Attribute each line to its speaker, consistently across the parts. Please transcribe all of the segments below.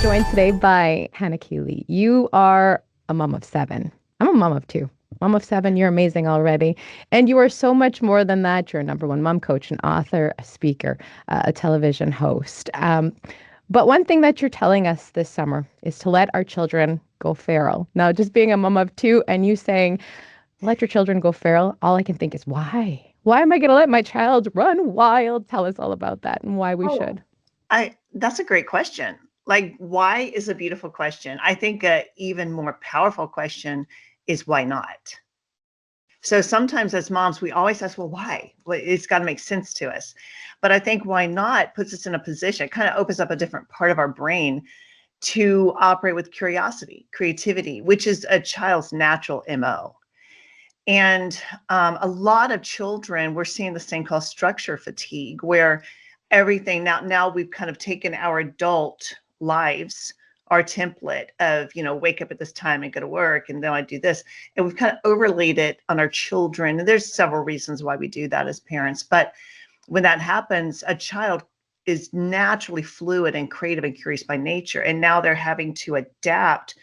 Speaker 1: joined today by Hannah Keeley. You are a mom of seven. I'm a mom of two. Mom of seven, you're amazing already. And you are so much more than that. You're a number one mom coach, an author, a speaker, a television host. But one thing that you're telling us this summer is to let our children go feral. Now, just being a mom of two and you saying, let your children go feral, all I can think is why? Why am I going to let my child run wild? Tell us all about that and why we
Speaker 2: Oh,
Speaker 1: should.
Speaker 2: that's a great question. Like, why is a beautiful question. I think a even more powerful question is why not? So sometimes as moms, we always ask, well, why? Well, it's got to make sense to us. But I think why not puts us in a position, it kind of opens up a different part of our brain to operate with curiosity, creativity, which is a child's natural MO. And a lot of children, we're seeing this thing called structure fatigue, where everything now we've kind of taken our adult lives, our template of, wake up at this time and go to work, and then I do this, and we've kind of overlaid it on our children. And there's several reasons why we do that as parents. But when that happens, a child is naturally fluid and creative and curious by nature. And now they're having to adapt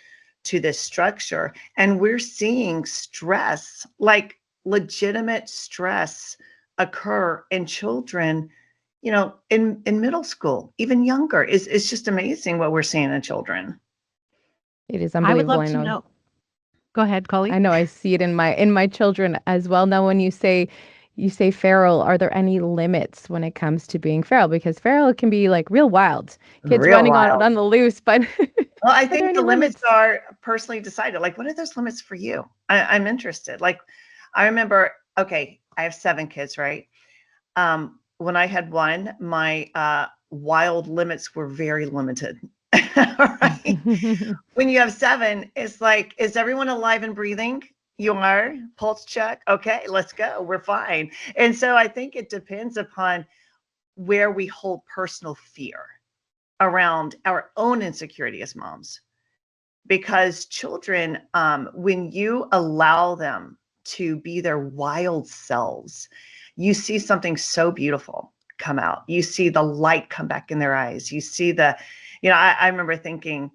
Speaker 2: to this structure. And we're seeing stress, like legitimate stress, occur in children, in middle school, even younger. It's just amazing what we're seeing in children.
Speaker 1: It is
Speaker 3: I would
Speaker 1: unbelievable.
Speaker 3: love
Speaker 1: I
Speaker 3: to
Speaker 1: know.
Speaker 3: know. Go ahead,
Speaker 1: I
Speaker 3: Coley.
Speaker 1: know I see it in my children as well. Now, when you say feral, are there any limits when it comes to being feral? Because feral can be like real wild, kids
Speaker 2: Real
Speaker 1: running on
Speaker 2: wild.
Speaker 1: on the loose. But
Speaker 2: Well, I
Speaker 1: are there
Speaker 2: think the
Speaker 1: any
Speaker 2: limits
Speaker 1: limits?
Speaker 2: are personally decided. Like, what are those limits for you? I'm interested. Like, I remember, okay, I have 7 kids, right? When I had one, my wild limits were very limited. Right? When you have 7, it's like, is everyone alive and breathing? You are. Pulse check. Okay, let's go. We're fine. And so I think it depends upon where we hold personal fear around our own insecurity as moms. Because children, when you allow them to be their wild selves, you see something so beautiful come out. You see the light come back in their eyes. You see I remember thinking,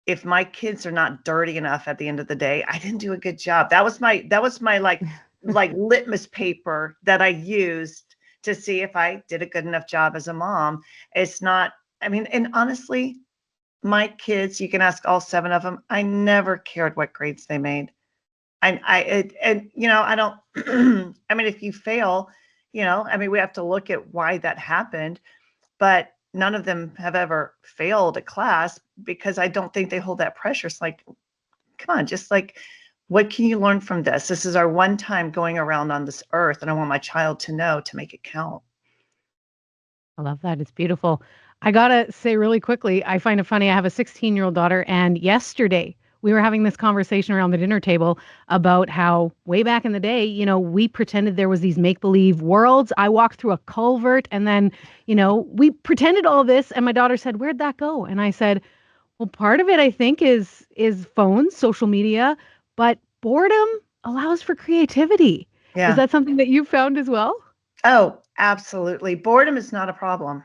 Speaker 2: if my kids are not dirty enough at the end of the day, I didn't do a good job. That was my like litmus paper that I used to see if I did a good enough job as a mom. It's not, I mean, and honestly, my kids, you can ask all 7 of them, I never cared what grades they made. I don't, I mean, if you fail, I mean, we have to look at why that happened, but none of them have ever failed a class because I don't think they hold that pressure. It's like, come on, just like, what can you learn from this? This is our one time going around on this earth, and I want my child to know to make it count.
Speaker 3: I love that. It's beautiful. I gotta say really quickly, I find it funny. I have a 16-year-old daughter, and yesterday we were having this conversation around the dinner table about how way back in the day, we pretended there was these make-believe worlds. I walked through a culvert, and then, we pretended all this, and my daughter said, "Where'd that go?" And I said, "Well, part of it, I think, is phones, social media, but boredom allows for creativity." Is
Speaker 2: Yeah.
Speaker 3: that something that you found as well?
Speaker 2: Oh, absolutely. Boredom is not a problem.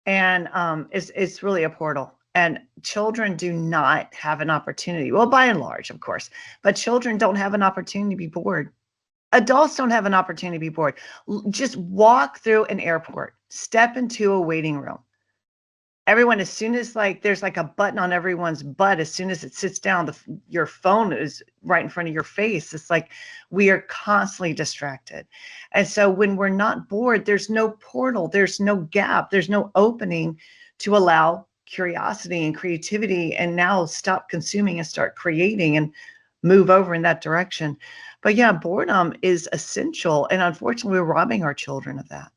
Speaker 2: And it's really a portal. And children do not have an opportunity. Well, by and large, of course, but children don't have an opportunity to be bored. Adults don't have an opportunity to be bored. Just walk through an airport, step into a waiting room. Everyone, as soon as like there's like a button on everyone's butt, as soon as it sits down, your phone is right in front of your face. It's like we are constantly distracted. And so when we're not bored, there's no portal, there's no gap, there's no opening to allow curiosity and creativity, and now stop consuming and start creating and move over in that direction. But yeah, boredom is essential. And unfortunately, we're robbing our children of that.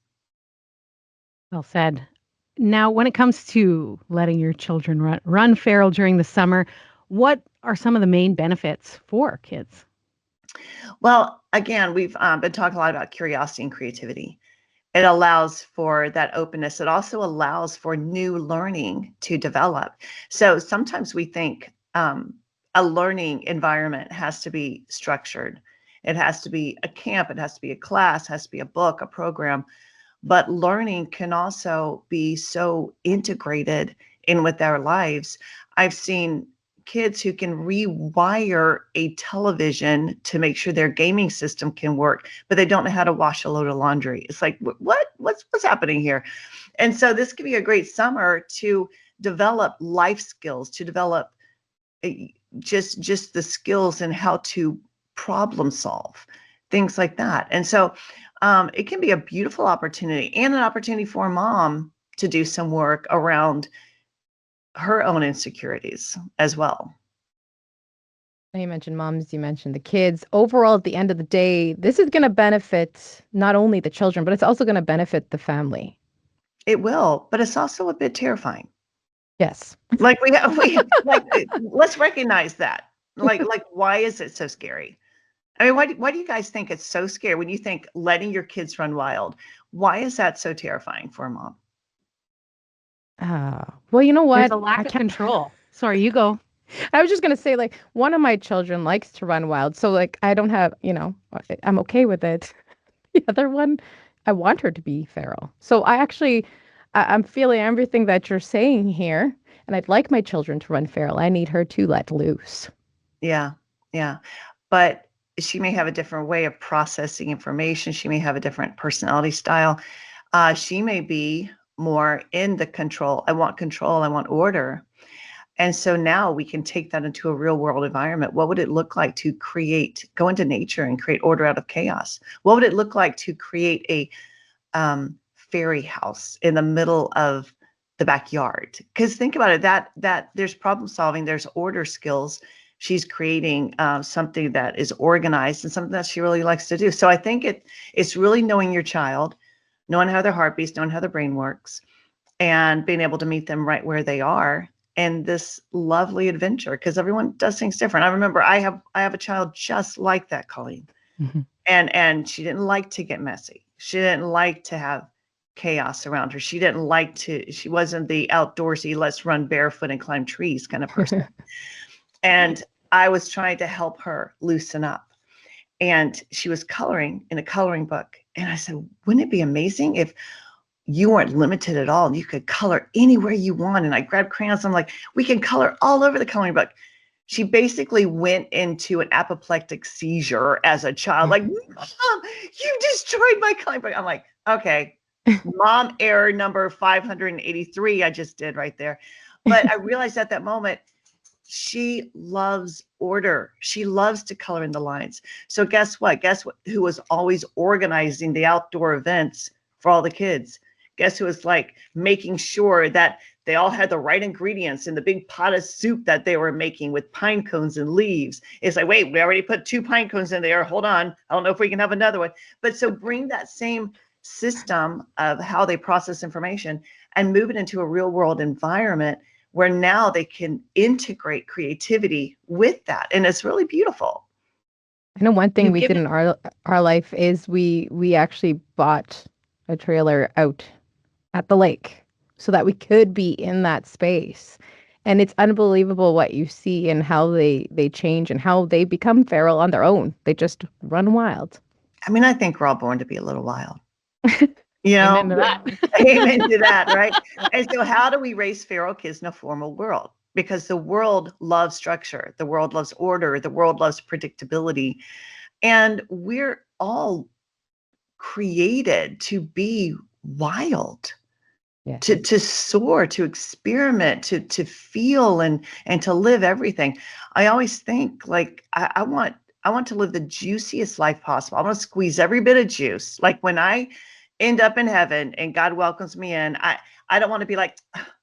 Speaker 3: Well said. Now, when it comes to letting your children run feral during the summer, what are some of the main benefits for kids?
Speaker 2: Well, again, we've been talking a lot about curiosity and creativity. It allows for that openness. It also allows for new learning to develop. So sometimes we think a learning environment has to be structured. It has to be a camp, it has to be a class, it has to be a book, a program. But learning can also be so integrated in with their lives. I've seen kids who can rewire a television to make sure their gaming system can work, but they don't know how to wash a load of laundry. It's like, what's happening here? And so this could be a great summer to develop life skills, to develop just the skills and how to problem solve, things like that. And so it can be a beautiful opportunity and an opportunity for a mom to do some work around her own insecurities as well.
Speaker 1: You mentioned moms, you mentioned the kids. Overall, at the end of the day, this is going to benefit not only the children, but it's also going to benefit the family.
Speaker 2: It will, but it's also a bit terrifying.
Speaker 1: Yes.
Speaker 2: Like we like let's recognize that. Like why is it so scary? I mean, why do you guys think it's so scary when you think letting your kids run wild? Why is that so terrifying for a mom?
Speaker 1: Well, you know what?
Speaker 3: There's a lack of control. Sorry, you go.
Speaker 1: I was just going to say, like, one of my children likes to run wild. So, like, I don't have, I'm okay with it. The other one, I want her to be feral. So I'm feeling everything that you're saying here. And I'd like my children to run feral. I need her to let loose.
Speaker 2: Yeah. Yeah. But she may have a different way of processing information. She may have a different personality style. She may be more in the control. I want control. I want order. And so now we can take that into a real world environment. What would it look like to go into nature and create order out of chaos? What would it look like to create a fairy house in the middle of the backyard? Because think about it, that there's problem solving, there's order skills. She's creating something that is organized and something that she really likes to do. So I think it's really knowing your child, knowing how their heart beats, knowing how their brain works, and being able to meet them right where they are. And this lovely adventure, because everyone does things different. I remember I have a child just like that, Colleen.
Speaker 1: Mm-hmm.
Speaker 2: And she didn't like to get messy. She didn't like to have chaos around her. She wasn't the outdoorsy, let's run barefoot and climb trees kind of person. And I was trying to help her loosen up. And she was coloring in a coloring book. And I said, wouldn't it be amazing if you weren't limited at all? You could color anywhere you want. And I grabbed crayons. I'm like, we can color all over the coloring book. She basically went into an apoplectic seizure as a child. Like, Mom, you destroyed my coloring book. I'm like, okay, mom error number 583. I just did right there. But I realized at that moment, she loves order. She loves to color in the lines. So guess what? Who was always organizing the outdoor events for all the kids? Guess who was like making sure that they all had the right ingredients in the big pot of soup that they were making with pine cones and leaves? It's like, wait, we already put 2 pine cones in there. Hold on. I don't know if we can have another one. But so bring that same system of how they process information and move it into a real world environment where now they can integrate creativity with that. And it's really beautiful.
Speaker 1: I know one thing we did in our life is we actually bought a trailer out at the lake so that we could be in that space. And it's unbelievable what you see and how they change and how they become feral on their own. They just run wild.
Speaker 2: I mean, I think we're all born to be a little wild. You know,
Speaker 3: Amen to that.
Speaker 2: Amen to that, right? And so how do we raise feral kids in a formal world? Because the world loves structure. The world loves order. The world loves predictability. And we're all created to be wild,
Speaker 1: Yes.
Speaker 2: to soar, to experiment, to feel and to live everything. I always think like I want to live the juiciest life possible. I want to squeeze every bit of juice. Like when I end up in heaven and God welcomes me in, I don't want to be like,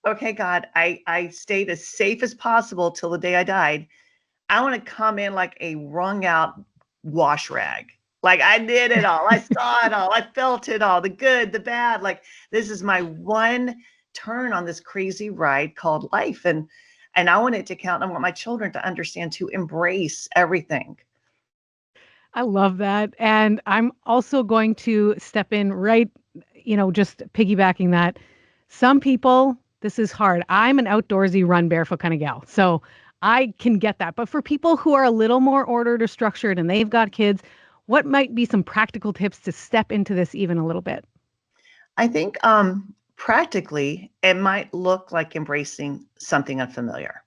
Speaker 2: okay, God, I stayed as safe as possible till the day I died. I want to come in like a wrung out wash rag. Like I did it all. I saw it all. I felt it all, the good, the bad. Like this is my one turn on this crazy ride called life. And I want it to count. I want my children to understand, to embrace everything.
Speaker 3: I love that. And I'm also going to step in right, just piggybacking that. Some people, this is hard. I'm an outdoorsy, run barefoot kind of gal. So I can get that. But for people who are a little more ordered or structured and they've got kids, what might be some practical tips to step into this even a little bit?
Speaker 2: I think practically, it might look like embracing something unfamiliar.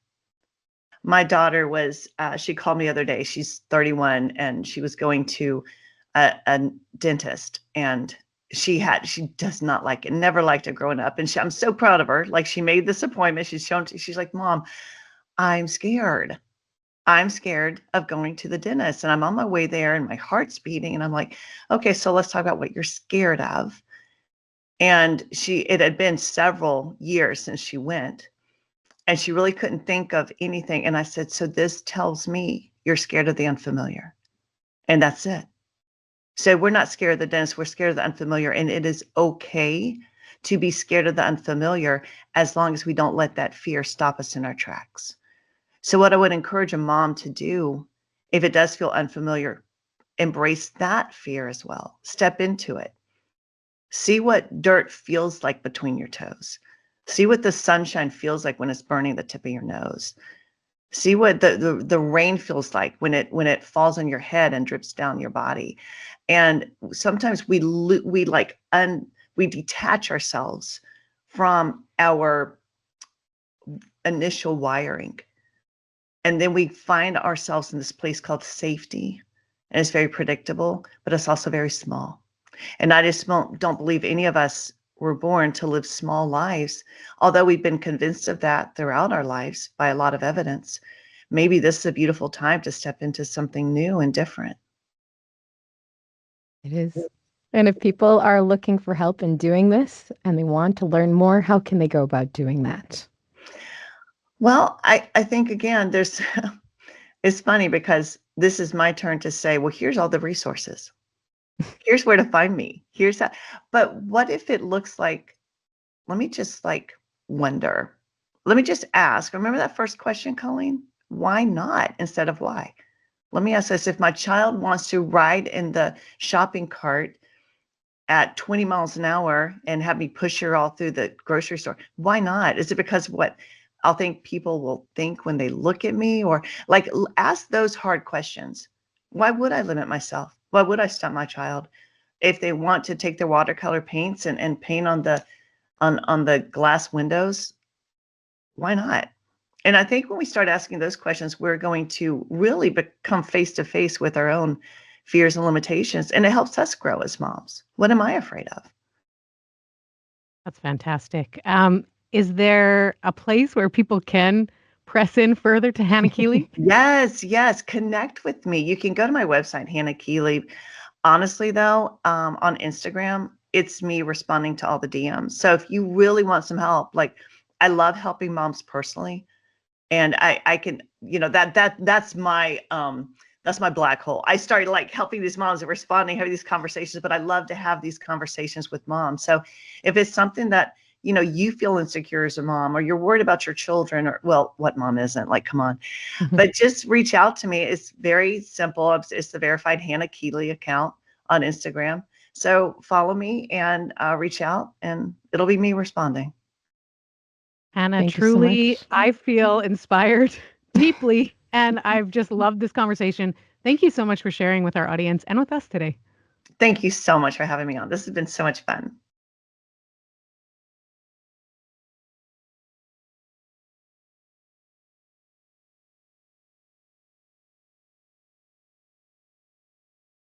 Speaker 2: My daughter she called me the other day. She's 31 and she was going to a dentist, and she does not like it, never liked it growing up. And I'm so proud of her. Like, she made this appointment. She's like, Mom, I'm scared. I'm scared of going to the dentist, and I'm on my way there and my heart's beating. And I'm like, okay, so let's talk about what you're scared of. And it had been several years since she went, and she really couldn't think of anything. And I said, so this tells me you're scared of the unfamiliar. And that's it. So we're not scared of the dentist, we're scared of the unfamiliar. And it is okay to be scared of the unfamiliar as long as we don't let that fear stop us in our tracks. So what I would encourage a mom to do, if it does feel unfamiliar, embrace that fear as well. Step into it. See what dirt feels like between your toes. See what the sunshine feels like when it's burning the tip of your nose. See what the rain feels like when it falls on your head and drips down your body. And sometimes we detach ourselves from our initial wiring. And then we find ourselves in this place called safety. And it's very predictable, but it's also very small. And I just don't believe any of us were born to live small lives, although we've been convinced of that throughout our lives by a lot of evidence. Maybe this is a beautiful time to step into something new and different.
Speaker 1: It is. And if people are looking for help in doing this and they want to learn more, how can they go about doing that?
Speaker 2: Well, I think, again, it's funny because this is my turn to say, well, here's all the resources. Here's where to find me. Here's how. But what if it looks like, let me just wonder. Let me just ask. Remember that first question, Colleen? Why not instead of why? Let me ask this. If my child wants to ride in the shopping cart at 20 miles an hour and have me push her all through the grocery store, why not? Is it because what I'll think people will think when they look at me? Or ask those hard questions. Why would I limit myself? Why would I stop my child? If they want to take their watercolor paints and paint on the glass windows, why not? And I think when we start asking those questions, we're going to really become face to face with our own fears and limitations. And it helps us grow as moms. What am I afraid of?
Speaker 3: That's fantastic. Is there a place where people can press in further to Hannah Keeley?
Speaker 2: Yes. Connect with me. You can go to my website, Hannah Keeley. Honestly, though, on Instagram, it's me responding to all the DMs. So if you really want some help, I love helping moms personally. And I can, that's my black hole. I started helping these moms and responding, having these conversations, but I love to have these conversations with moms. So if it's something that, you feel insecure as a mom, or you're worried about your children, or, well, what mom isn't? Come on. But just reach out to me. It's very simple. It's the verified Hannah Keeley account on Instagram. So follow me and reach out, and it'll be me responding.
Speaker 3: Hannah,
Speaker 1: Thank you so
Speaker 3: truly,
Speaker 1: much.
Speaker 3: I feel inspired deeply, and I've just loved this conversation. Thank you so much for sharing with our audience and with us today.
Speaker 2: Thank you so much for having me on. This has been so much fun.